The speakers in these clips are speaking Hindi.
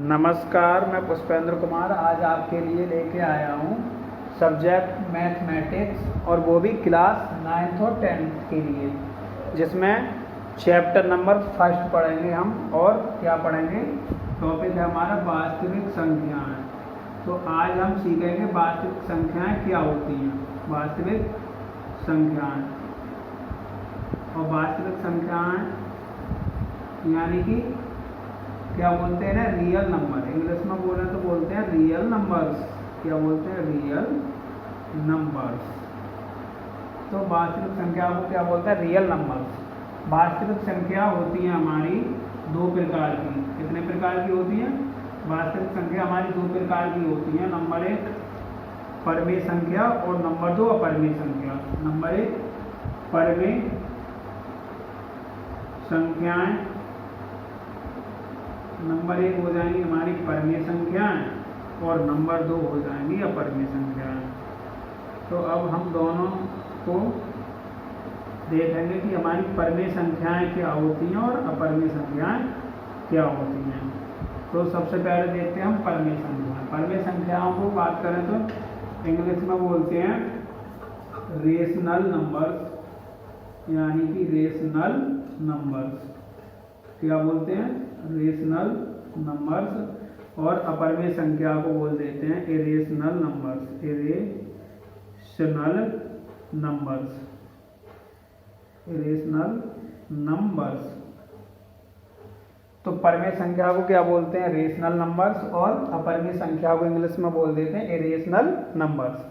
नमस्कार, मैं पुष्पेंद्र कुमार आज आपके लिए लेके आया हूँ सब्जेक्ट मैथमेटिक्स और वो भी क्लास 9th और 10th के लिए, जिसमें चैप्टर नंबर 1 पढ़ेंगे हम। और क्या पढ़ेंगे? टॉपिक है हमारा वास्तविक संख्याएं। तो आज हम सीखेंगे वास्तविक संख्याएं क्या होती हैं, वास्तविक संख्याएं। और वास्तविक संख्याएं यानी कि क्या बोलते हैं ना, रियल नंबर। इंग्लिश में बोले तो बोलते हैं रियल नंबर्स। क्या बोलते हैं? Real numbers. तो वास्तविक संख्या को क्या बोलते हैं? Real numbers. वास्तविक संख्या होती है हमारी दो प्रकार की। कितने प्रकार की होती है? वास्तविक संख्या हमारी दो प्रकार की होती है। नंबर 1 परमेय संख्या और नंबर 2 अपरमेय संख्या। नंबर 1 परमेय संख्याएं, नंबर 1 हो जाएंगी हमारी परमेय संख्याएं और नंबर 2 हो जाएंगी अपरमेय संख्याएं। तो अब हम दोनों को देखेंगे कि हमारी परमेय संख्याएं क्या होती हैं और अपरमेय संख्याएं क्या होती हैं। तो सबसे पहले देखते हैं हम परमेय संख्याएं। परमेय संख्याओं को बात करें तो इंग्लिश में बोलते हैं रेशनल नंबर्स, यानी कि रेशनल नंबर्स। क्या बोलते हैं? Rational numbers. और अपरमेय संख्या को बोल देते हैं irrational numbers. Irrational numbers, irrational numbers. तो परमेय संख्या को क्या बोलते हैं? Rational numbers. और अपरमेय संख्या को इंग्लिश में बोल देते हैं इरेशनल नंबर्स।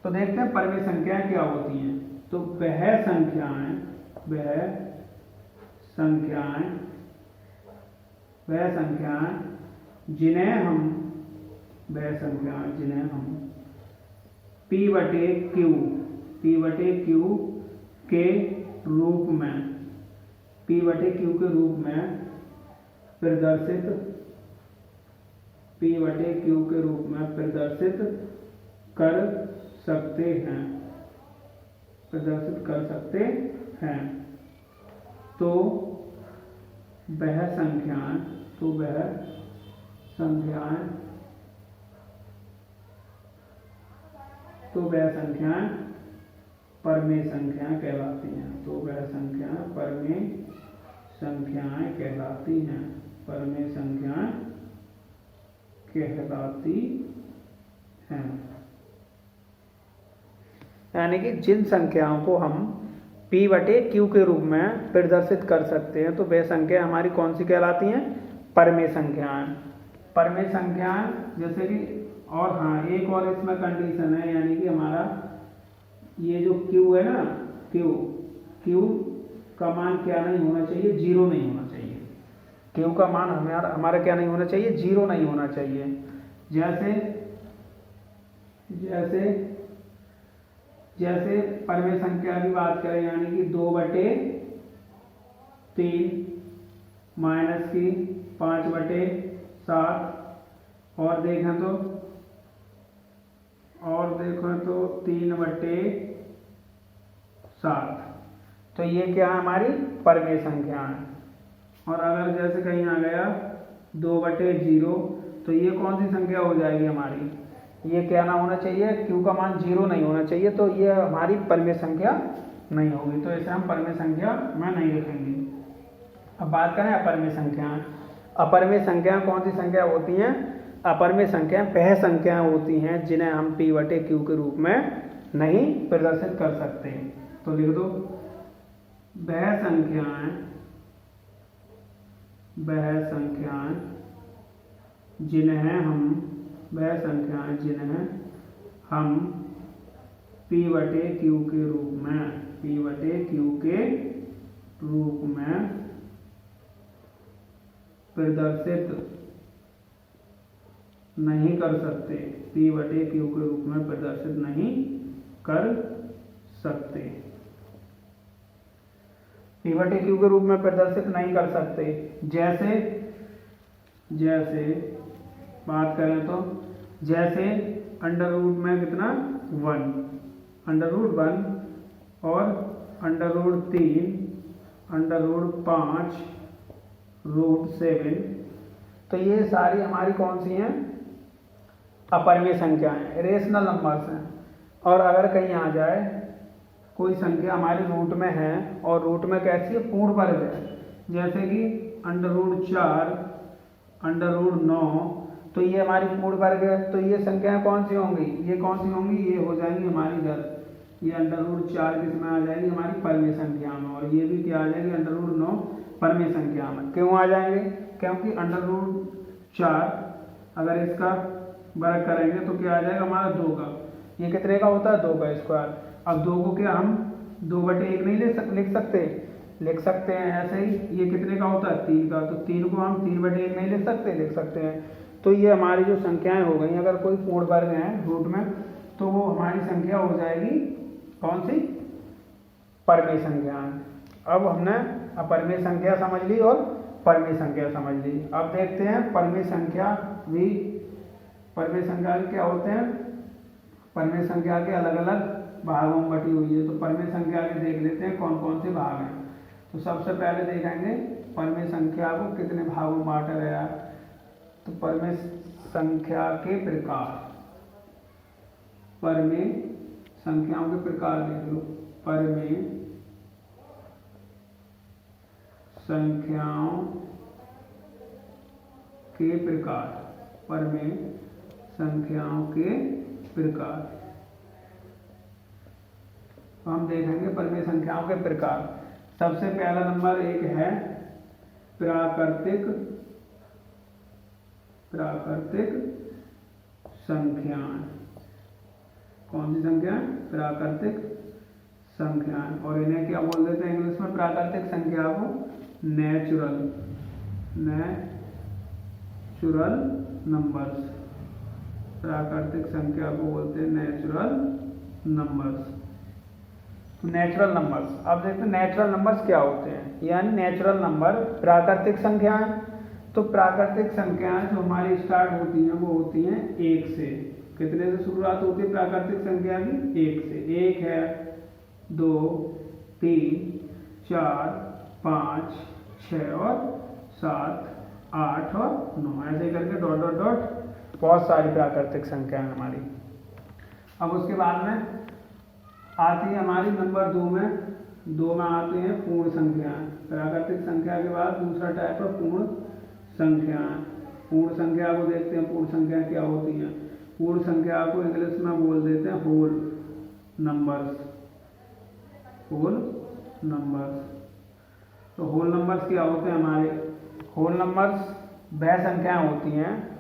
तो देखते हैं परमेय संख्याएं क्या होती हैं। तो वह संख्याएं जिन्हें हम P/Q के रूप में प्रदर्शित कर सकते हैं। तो वह संख्याएं परमेय संख्याएं कहलाती हैं। तो वह संख्याएं परमेय संख्याएं कहलाती हैं। परमेय संख्याएं कहलाती हैं। यानी कि जिन संख्याओं को हम P/Q के रूप में प्रदर्शित कर सकते हैं, तो वह संख्या हमारी कौन सी कहलाती हैं? परमेय संख्याएं। परमेय संख्याएं जैसे कि, और हाँ, एक और इसमें कंडीशन है, यानी कि हमारा ये जो Q है ना, Q का मान क्या नहीं होना चाहिए? 0 नहीं होना चाहिए। Q का मान हमारा क्या नहीं होना चाहिए? 0 नहीं होना चाहिए। जैसे परमेय संख्या की बात करें, यानी कि 2/3 माइनस की 5/7। और देखें तो 3/7। तो ये क्या है? हमारी परमेय संख्या है। और अगर जैसे कहीं आ गया 2/0, तो ये कौन सी संख्या हो जाएगी हमारी? ये क्या ना होना चाहिए? Q का मान 0 नहीं होना चाहिए। तो ये हमारी परमेय संख्या नहीं होगी। तो इसे हम परमेय संख्या में नहीं लिखेंगे। अब बात करें अपरमेय संख्याएं। अपरमेय संख्याएं कौन सी संख्या होती हैं? अपरमेय संख्याएं वह संख्याएं होती हैं जिन्हें हम P/Q के रूप में नहीं प्रदर्शित कर सकते। तो लिख दो, वह संख्याएं जिन्हें हम P/Q के रूप में प्रदर्शित नहीं कर सकते। P/Q के रूप में प्रदर्शित नहीं कर सकते। P/Q के रूप में प्रदर्शित नहीं कर सकते। जैसे बात करें तो, जैसे अंडर रूट में कितना? 1, और √3, √5, √7, तो ये सारी हमारी कौन सी हैं, अपरिमेय संख्याएं, रेशनल नंबर्स हैं। और अगर कहीं आ जाए कोई संख्या हमारे रूट में है और रूट में कैसी है, पूर्ण वर्ग है, जैसे कि √4, √9, तो ये हमारी पूर्ण वर्ग है। तो ये संख्याएं कौन सी होंगी, ये कौन सी होंगी, ये हो जाएंगी हमारी इधर, ये √4 किसमें आ जाएगी, हमारी परिमेय संख्या में, और ये भी क्या आ जाएगी, √9 परिमेय संख्या में। क्यों आ जाएंगे, क्योंकि √4 अगर इसका वर्ग करेंगे तो क्या आ जाएगा हमारा 2 का, ये कितने का होता है, 2 का स्क्वायर। अब 2 को क्या हम 2/1 नहीं लिख सकते हैं ऐसे ही, ये कितने का होता है, 3 का, तो 3 को हम 3/1 नहीं लिख सकते हैं। तो ये हमारी जो संख्याएं हो गई, अगर कोई पूर्ण वर्ग है रूट में, तो वो हमारी संख्या हो जाएगी कौन सी, परिमेय संख्या। अब हमने अपरिमेय संख्या समझ ली और परिमेय संख्या समझ ली। अब देखते हैं परिमेय संख्या भी, परिमेय संख्या क्या होते हैं, परिमेय संख्या के अलग अलग भागों में बटी हुई है। तो परिमेय संख्या के देख लेते हैं कौन कौन से भाग हैं। तो सबसे पहले देखेंगे परिमेय संख्या को कितने भागों में बांटा गया है। तो परिमेय संख्या के प्रकार, परिमेय संख्याओं के प्रकार देख लो, परिमेय संख्याओं के प्रकार, परिमेय संख्याओं के प्रकार। तो हम देखेंगे परिमेय संख्याओं के प्रकार। सबसे पहला नंबर एक है प्राकृतिक संख्याएं। कौन सी संख्या, प्राकृतिक संख्याएं। और इन्हें क्या बोल देते हैं इंग्लिश में, प्राकृतिक संख्या को नेचुरल नंबर्स। प्राकृतिक संख्या को बोलते हैं नेचुरल नंबर्स। नेचुरल नंबर्स, अब देखते हैं नेचुरल नंबर्स क्या होते हैं, यानी नेचुरल नंबर प्राकृतिक संख्याएं। तो प्राकृतिक संख्याएं जो हमारी स्टार्ट होती हैं वो होती हैं 1 से। कितने से शुरुआत होती है प्राकृतिक संख्या की, 1 से। 1 है, 2, 3, 4, 5, 6 और 7, 8 और 9, ऐसे करके डॉट डॉट डॉट बहुत सारी प्राकृतिक संख्याएं हमारी। अब उसके बाद में आती है हमारी नंबर 2 में आते हैं पूर्ण संख्याएं। प्राकृतिक संख्या के बाद दूसरा टाइप है पूर्ण संख्याएं। पूर्ण संख्या को देखते हैं, पूर्ण संख्या क्या होती हैं। पूर्ण संख्या को इंग्लिश में बोल देते हैं होल नंबर्स। तो होल नंबर्स क्या होते हैं हमारे, होल नंबर्स वह संख्याएं होती हैं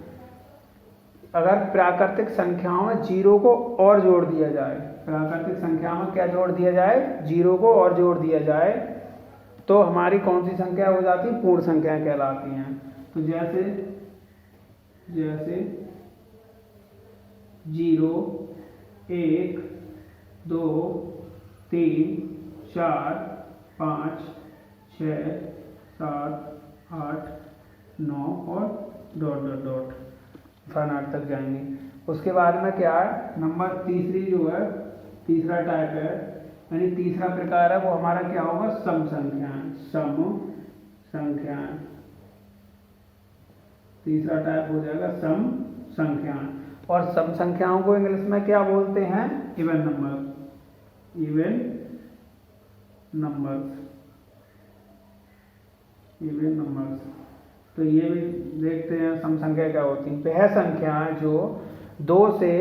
अगर प्राकृतिक संख्याओं में 0 को और जोड़ दिया जाए। प्राकृतिक संख्याओं में क्या जोड़ दिया जाए, 0 को और जोड़ दिया जाए, तो हमारी कौन सी संख्या हो जाती है, पूर्ण संख्या कहलाती हैं। तो जैसे 0, 1, 2, 3, 4, 5, 6, 7, 8, 9 और डॉट डॉट डॉट फनाट तक जाएंगे। उसके बाद में क्या है, नंबर तीसरी जो है, तीसरा टाइप है, यानी तीसरा प्रकार है वो हमारा क्या होगा, सम संख्याएं। तीसरा टाइप हो जाएगा सम संख्याएं। और सम संख्याओं को इंग्लिश में क्या बोलते हैं, इवन नंबर्स। तो ये भी देखते हैं सम संख्या क्या होती है। वह संख्याएं जो 2 से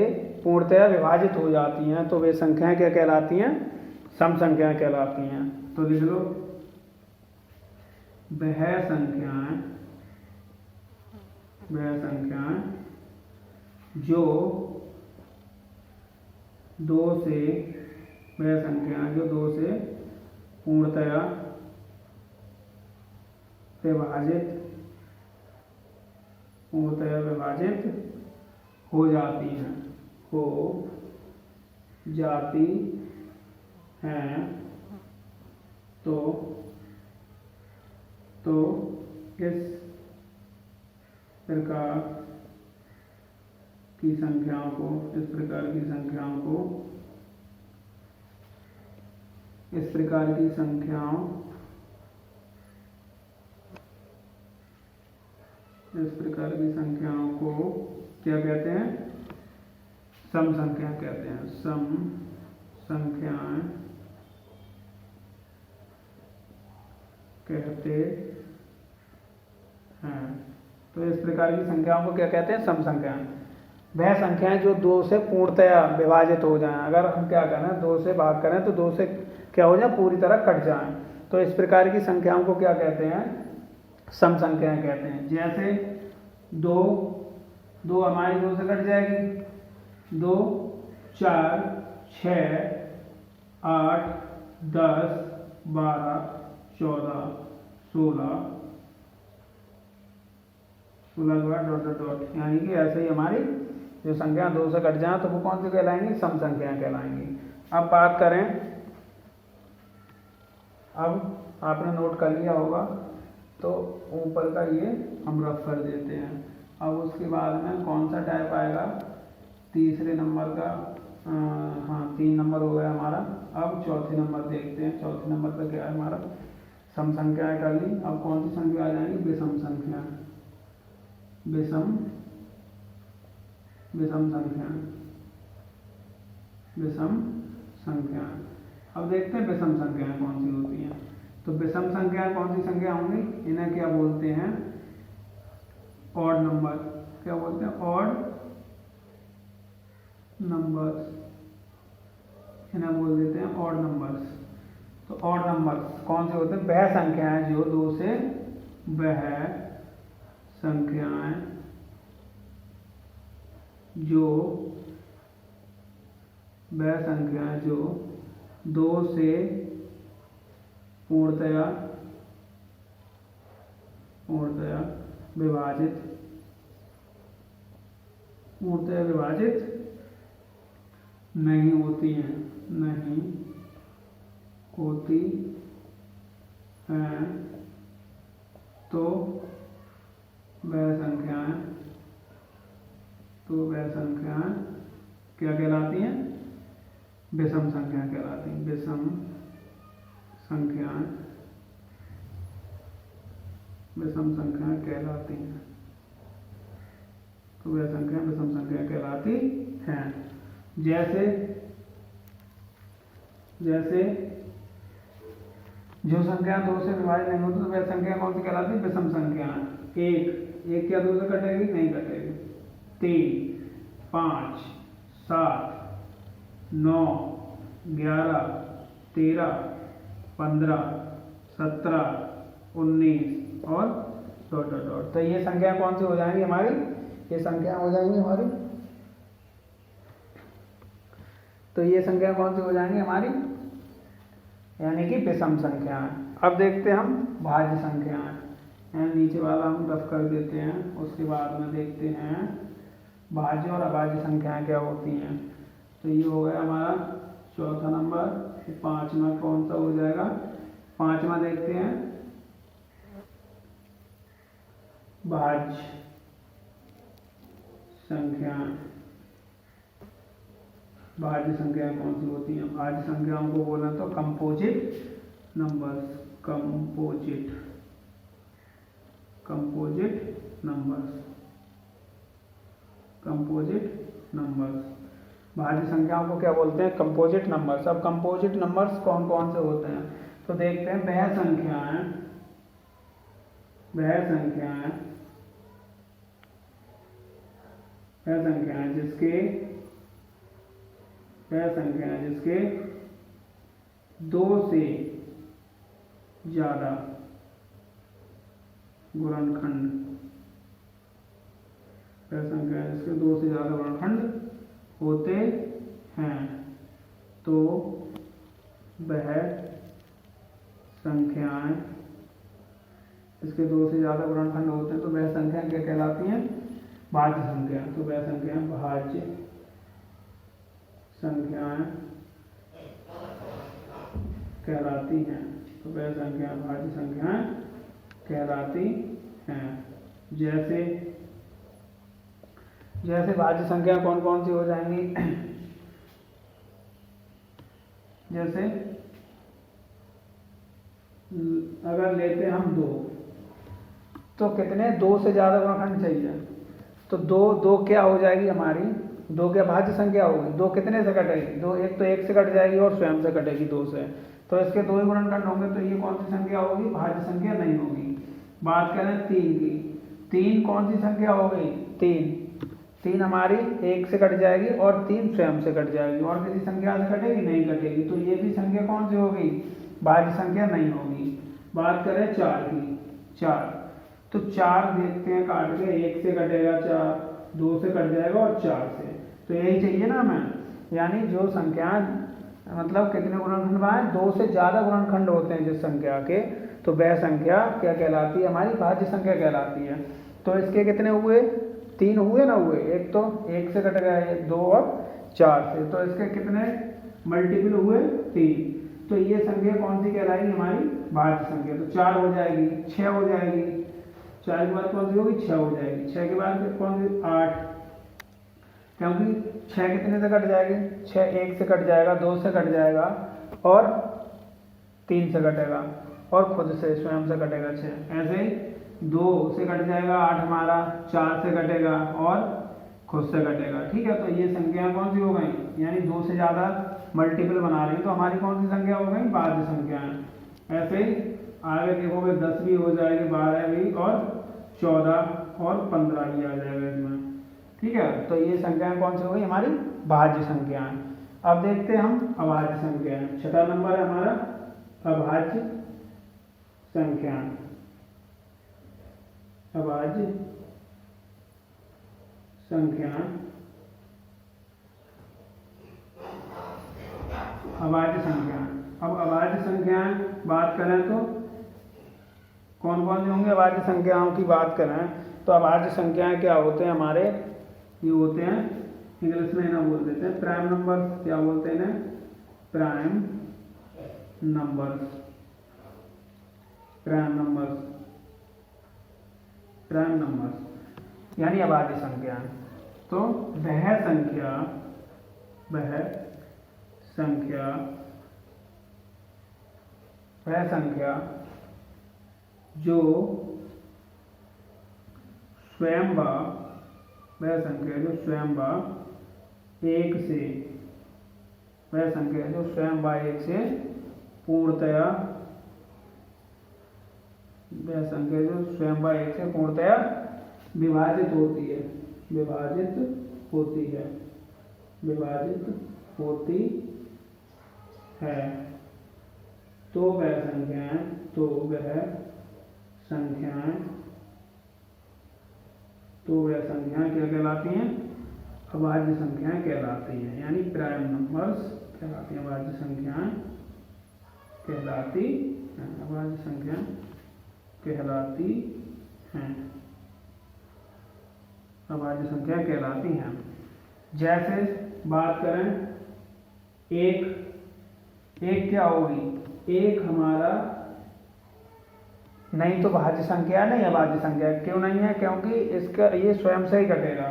पूर्णतया विभाजित हो जाती हैं तो वे संख्याएं क्या कहलाती हैं, सम संख्याएं कहलाती हैं। तो लिख लो, वह संख्याएं जो 2 से पूर्णतया विभाजित हो जाती हैं तो इस प्रकार की संख्याओं को इस प्रकार की संख्याओं को क्या कहते हैं? सम संख्या कहते हैं। सम संख्याएं कहते हैं। तो इस प्रकार की संख्याओं को क्या कहते हैं? सम संख्याएं। वह संख्याएं जो 2 से पूर्णतया विभाजित हो जाएं। अगर हम क्या करें, 2 से भाग करें तो 2 से क्या हो जाए? पूरी तरह कट जाएं। तो इस प्रकार की संख्याओं को क्या कहते हैं? सम संख्याएं कहते हैं। जैसे 2 हमारी 2 से कट जाएगी। 2, 4, 6, 8, 10, 12, 14, 16 के बाद डॉट डॉट डॉट, यानी कि ऐसे ही हमारी जो संख्या 2 से कट जाए तो वो कौन सी कहलाएंगी? सम संख्याएं कहलाएंगी। अब बात करें, अब आपने नोट कर लिया होगा तो ऊपर का ये हम रफ कर देते हैं। अब उसके बाद में कौन सा टाइप आएगा? तीसरे नंबर का, हाँ 3 नंबर हो गया हमारा। अब चौथे नंबर देखते हैं। चौथे नंबर पर क्या है हमारा? सम संख्याएं कर ली। अब कौन सी संख्या आ जाएंगी? विषम संख्या। विषम संख्याएं। विषम संख्याएं। अब देखते हैं विषम संख्याएं कौन सी होती हैं। तो विषम संख्याएं कौन सी संख्या होंगी? इन्हें क्या बोलते हैं? Odd number. क्या बोलते हैं? Odd numbers. इन्हें बोल देते हैं ऑड नंबर्स। तो ऑड नंबर्स कौन से होते हैं? वह संख्याएं जो 2 से, वह संख्याएं जो 2 से पूर्णतया विभाजित नहीं होती हैं। तो वह संख्याएं क्या कहलाती हैं? विषम संख्या कहलाती हैं। विषम संख्याएं कहलाती हैं। तो वह संख्या विषम संख्या कहलाती हैं। जैसे जो संख्या 2 से विभाजित नहीं होती तो वह संख्या कौन सी कहलाती है? विषम संख्या। 1 क्या 2 से कटेगी? नहीं कटेगी। 3, 5, 7, 9, 11, 13, 15, 17, 19 और डॉट डॉट डॉट। तो ये संख्या कौन सी हो जाएंगी हमारी? ये संख्या हो जाएंगी हमारी। तो ये संख्या कौन सी हो जाएंगी हमारी? यानी कि विषम संख्याएं। अब देखते हैं हम भाज्य संख्याएं। नीचे वाला हम रफ कर देते हैं। उसके बाद में देखते हैं भाज्य और अभाज्य संख्याएं क्या होती हैं। तो ये हो गया हमारा चौथा नंबर। 5वां कौन सा हो जाएगा? 5वां देखते हैं भाज्य संख्याएं। भाज्य संख्याएं कौन सी होती हैं? भाज्य संख्याओं को बोला तो कंपोजिट नंबर्स। Composite numbers. भाज्य संख्याओं को क्या बोलते हैं? Composite numbers. अब कंपोजिट नंबर्स कौन कौन से होते हैं? तो देखते हैं वह संख्याएं जिसके 2 से ज्यादा गुणनखंड, वह संख्याएं जिसके 2 से ज्यादा गुणनखंड होते हैं तो वह संख्याएं, इसके 2 से ज्यादा गुणनखंड होते हैं तो वह संख्याएं क्या कहलाती हैं? भाज्य संख्या। तो वह संख्याएं भाज्य संख्याएं कहलाती हैं। तो वह संख्याएं भाज्य संख्याएं कहलाती हैं। जैसे भाज्य संख्या कौन कौन सी हो जाएंगी? जैसे अगर लेते हैं हम 2, तो कितने 2 से ज़्यादा गुणनखंड चाहिए। तो दो क्या हो जाएगी हमारी, 2 क्या भाज्य संख्या होगी। 2 कितने से कटेगी, 2 एक तो 1 से कट जाएगी और स्वयं से कटेगी 2 से, तो इसके 2 ही गुणनखंड होंगे, तो ये कौन सी संख्या होगी, भाज्य संख्या नहीं होगी। बात करें 3 की, 3 कौन सी संख्या हो गई, 3 हमारी 1 से कट जाएगी और 3 स्वयं से कट जाएगी, और किसी संख्या से कटेगी नहीं कटेगी, तो ये भी संख्या कौन सी होगी, भाज्य संख्या नहीं होगी। बात करें 4 की, 4 तो 4 देखते हैं काट के, 1 से कटेगा 4, 2 से कट जाएगा और 4 से, तो यही चाहिए ना हमें। यानी जो संख्या मतलब कितने गुणनखंड बनाए, 2 से ज़्यादा गुणनखंड होते हैं जिस संख्या के, तो वह संख्या क्या कहलाती है, हमारी भाज्य संख्या कहलाती है। तो इसके कितने हुए, 3 हुए ना हुए, एक तो 1 से कट गया, 2 और 4 से, तो इसके कितने मल्टीपल हुए, 3। तो ये संख्या कौन सी कहलाएगी, हमारी भाज्य संख्या। तो 4 हो जाएगी, 6 हो जाएगी, 4 के बाद कौन सी होगी, 6 हो जाएगी, 6 के बाद फिर कौन सी, 8, क्योंकि 6 कितने से कट जाएगी, 6 1 से कट जाएगा, 2 से कट जाएगा और 3 से कटेगा और खुद से स्वयं से कटेगा 6। ऐसे ही 2 से कट जाएगा 8 हमारा, 4 से कटेगा और खुद से कटेगा। ठीक है, तो ये संख्या कौन सी हो गई, यानी 2 से ज़्यादा मल्टीपल बना रही है, तो हमारी कौन सी संख्या हो गई, भाज्य संख्या है। ऐसे ही आगे देखोगे 10 भी हो जाएगी, 12 भी और 14 और 15 भी आ जाएगा इसमें। ठीक है, तो ये संख्याएं कौन सी हो गई, हमारी भाज्य संख्याएं। अब देखते हैं हम अभाज्य संख्याएं। छठा नंबर है हमारा अभाज्य संख्या। अभाज्य संख्या, अभाज्य संख्या। अब अभाज्य संख्याएं बात करें तो कौन कौन से होंगे, अभाज्य संख्याओं की बात करें तो अभाज्य संख्याएं क्या होते हैं हमारे, ये होते हैं इंग्लिश में ना बोल देते हैं प्राइम नंबर, क्या बोलते हैं इन्हें, prime numbers, prime numbers, prime numbers यानी अभाज्य संख्या। तो वह संख्या, वह संख्या, वह संख्या जो स्वयं व, वह संख्या जो स्वयं व 1 से, वह संख्या जो स्वयं व 1 से पूर्णतया, वह संख्या जो स्वयं व 1 से पूर्णतया विभाजित होती है, विभाजित होती है, विभाजित होती है, तो वह संख्याएं, तो वह संख्याएं, तो वह संख्याएं क्या कहलाती हैं, अभाज्य संख्याएं कहलाती हैं, यानी प्राइम नंबर्स कहलाती हैं, अभाज्य संख्याएं कहलाती हैं, अभाज्य संख्याएं कहलाती हैं, अभाज्य संख्या कहलाती हैं। जैसे बात करें एक क्या होगी, एक हमारा नहीं तो भाज्य संख्या नहीं, अभाज्य संख्या। क्यों नहीं है, क्योंकि इसका ये स्वयं से ही कटेगा,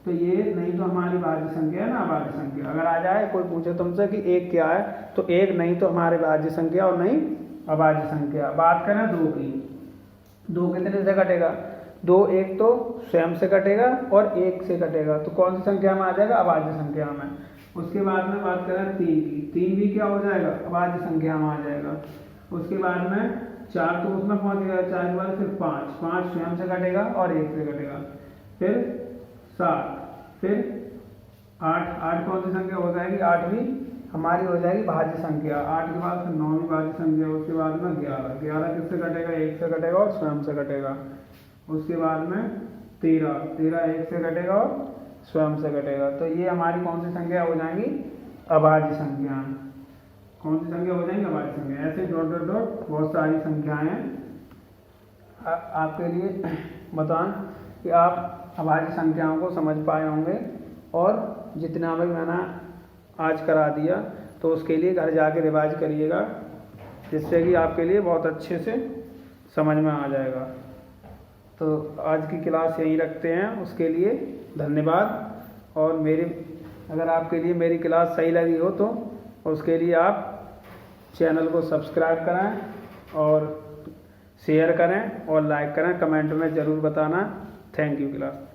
तो ये नहीं तो हमारी भाज्य संख्या है ना, अभाज्य संख्या। अगर आ जाए कोई पूछे तुमसे कि एक क्या है, तो एक नहीं तो हमारे भाज्य संख्या और नहीं अभाज्य संख्या। बात करें 2 की, 2 कितने से कटेगा, 2 एक तो स्वयं से कटेगा और 1 से कटेगा, तो कौन सी संख्या में आ जाएगा, अभाज्य संख्या में। उसके बाद में बात करें 3 की, 3 भी क्या हो जाएगा, अभाज्य संख्या में आ जाएगा। उसके बाद में 4 तो उसमें पहुंच गया, 4 के बाद फिर 5 स्वयं से कटेगा और 1 से कटेगा, फिर 7, फिर 8 कौन सी संख्या हो जाएगी, 8 भी हमारी हो जाएगी भाज्य संख्या। 8 के बाद फिर 9 भी भाज्य संख्या। उसके बाद में 11 किससे कटेगा, 1 से कटेगा और स्वयं से कटेगा। उसके बाद में 13 1 से कटेगा और स्वयं से कटेगा। तो ये हमारी कौन सी संख्या हो जाएंगी, अभाज्य संख्या। कौन सी संख्या हो जाएंगी, अभाज्य संख्या। ऐसे डॉट डॉट डॉट बहुत सारी संख्याएं हैं। आपके लिए बताएं कि आप अभाज्य संख्याओं को समझ पाए होंगे, और जितना भी मैंने आज करा दिया तो उसके लिए घर जाके रिवाइज करिएगा, जिससे कि आपके लिए बहुत अच्छे से समझ में आ जाएगा। तो आज की क्लास यहीं रखते हैं, उसके लिए धन्यवाद। और अगर आपके लिए मेरी क्लास सही लगी हो तो उसके लिए आप चैनल को सब्सक्राइब कराएं और शेयर करें और लाइक करें, कमेंट में ज़रूर बताना। Thank you class.